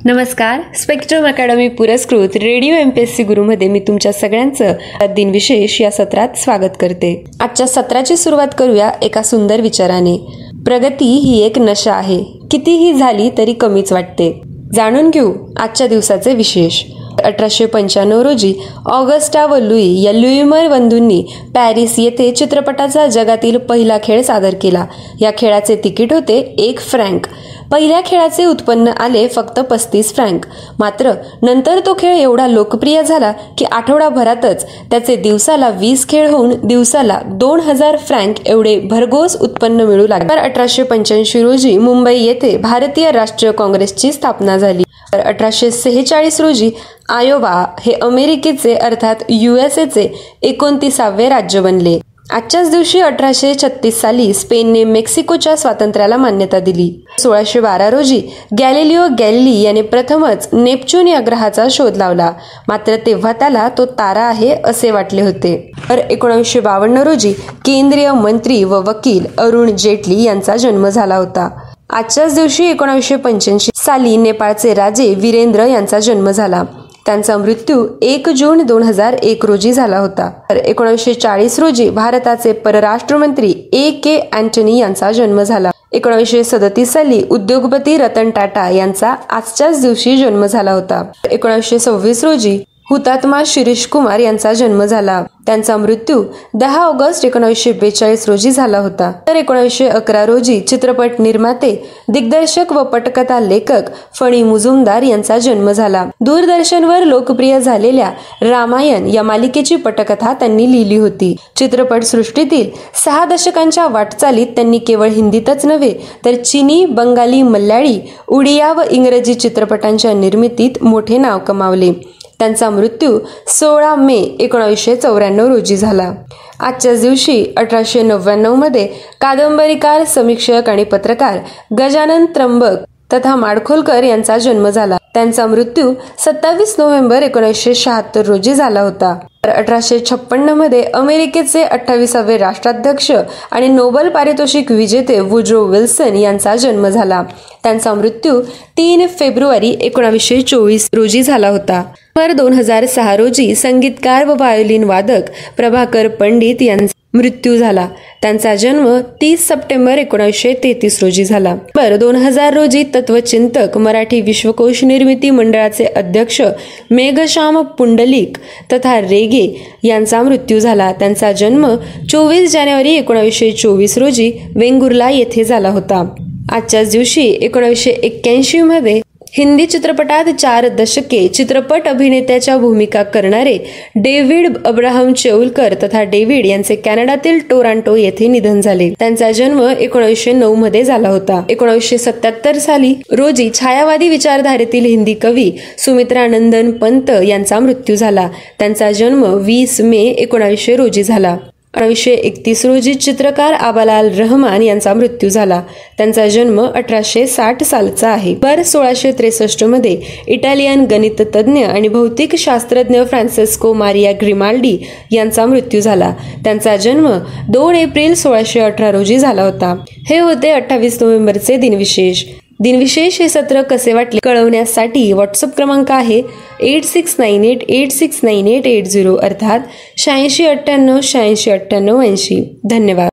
नमस्कार. Spectrum academy पुरस्कृत radio MPSC गुरुमध्ये मी तुमच्या सगळ्यांचं दिनविशेष या सत्रात स्वागत करते. आजच्या सत्राची सुरुवात करूया एका सुंदर विचाराने. प्रगती ही एक नशा आहे, कितीही झाली तरी कमीच वाटते. जाणून घेऊ आजच्या दिवसाचे विशेष. 1895 रोजी ऑगस्टा व लुई या ल्युइमर बंधूंनी पॅरिस येथे चित्रपटाचा जगातील पहिला खेळ सादर केला. या खेळाचे तिकीट होते 1 फ्रँक. पहिल्या खेळाचे उत्पन्न आले फक्त 35 फ्रँक. मात्र नंतर तो खेळ एवढा लोकप्रिय झाला की आठवडाभरातच त्याचे दिवसाला 20 खेळ होऊन दिवसाला 2000 फ्रँक एवढे भरघोस उत्पन्न मिळू लागले. 1885 रोजी मुंबई येथे भारतीय राष्ट्रीय काँग्रेसची स्थापना झाली. 1846 रोजी आयोवा हे अमेरिकेचे अर्थात USAचे 29वे राज्य बनले. आजच्याच दिवशी 1836 साली स्पेनने मेक्सिकोच्या स्वातंत्र्याला मान्यता दिली. 1612 रोजी गॅलिलिओ गॅलिली याने प्रथमच नेपच्यून या ग्रहाचा शोध लावला. मात्र तेव्हा त्याला तो तारा आहे असे वाटले होते. 1952 रोजी केंद्रीय मंत्री व वकील अरुण जेटली यांचा जन्म झाला होता. आजच्याच दिवशी 1985 साली नेपाळचे राजे वीरेंद्र यांचा जन्म झाला. त्यांचा मृत्यू 1 जून 2001 रोजी झाला होता. 1940 रोजी भारताचे परराष्ट्र मंत्री A.K. अँटनी यांचा जन्म झाला. 1937 साली उद्योगपती रतन टाटा यांचा आजच्याच दिवशी जन्म झाला होता. 1926 रोजी हुतात्मा शिरीष कुमार यांचा जन्म झाला. त्यांचा मृत्यू 10 ऑगस्ट 1942 रोजी झाला होता. तर 1911 रोजी चित्रपट निर्माते, दिग्दर्शक व पटकथा लेखक फणी मुजुमदार यांचा जन्म झाला. दूरदर्शनवर लोकप्रिय झालेल्या रामायण या मालिकेची पटकथा त्यांनी लिहिली होती. चित्रपट सृष्टीतील 6 दशकांच्या वाटचालीत त्यांनी केवळ हिंदीतच नव्हे तर चिनी, बंगाली, मल्याळी, उडिया व इंग्रजी चित्रपटांच्या निर्मितीत मोठे नाव कमावले. त्यांचा मृत्यू 16 मे 1994 रोजी झाला. आजच्याच दिवशी 1899 मध्ये कादंबरीकार, समीक्षक आणि पत्रकार गजानन त्र्यंबक तथा माडखोलकर यांचा जन्म झाला. त्यांचा मृत्यू 27 नोव्हेंबर 1976 रोजी झाला होता. 1856 मध्ये अमेरिकेचे 28वे राष्ट्राध्यक्ष आणि नोबेल पारितोषिक विजेते वुड्रो विल्सन यांचा जन्म झाला. त्यांचा मृत्यू 3 फेब्रुवारी 1924 रोजी झाला होता. 2006 रोजी संगीतकार व व्हायोलिन वादक प्रभाकर पंडित यांचा मृत्यू झाला. त्यांचा जन्म 30 सप्टेंबर 1933 रोजी झाला. 2000 रोजी तत्वचिंतक, मराठी विश्वकोश निर्मिती मंडळाचे अध्यक्ष मेघश्याम पुंडलिक तथा रेगे यांचा मृत्यू झाला. त्यांचा जन्म 24 जानेवारी 1924 रोजी वेंगुर्ला येथे झाला होता. आजच्याच दिवशी 1981 मध्ये हिंदी चित्रपटात 4 दशके चित्रपट अभिनेत्याच्या भूमिका करणारे डेव्हिड अब्राहम चेऊलकर तथा डेव्हिड यांचे कॅनडातील टोरंटो येथे निधन झाले. त्यांचा जन्म 1909 मध्ये झाला होता. 1977 साली रोजी छायावादी विचारधारेतील हिंदी कवी सुमित्रानंदन पंत यांचा मृत्यू झाला. त्यांचा जन्म 20 मे 1900 रोजी झाला. 1931 रोजी चित्रकार आबालाल रहमान यांचा मृत्यू झाला. त्यांचा जन्म 1860 सालचा आहे. 1663 मध्ये इटालियन गणिततज्ञ आणि भौतिक शास्त्रज्ञ फ्रान्सिस्को मारिया ग्रिमाल्डी यांचा मृत्यू झाला. त्यांचा जन्म 2 एप्रिल 1618 रोजी झाला होता. हे होते 28 नोव्हेंबरचे दिनविशेष. दिनविशेष हे सत्र कसे वाटले कळवण्यासाठी व्हॉट्सअप क्रमांक आहे 8698869880 अर्थात 8698 8698 80. धन्यवाद.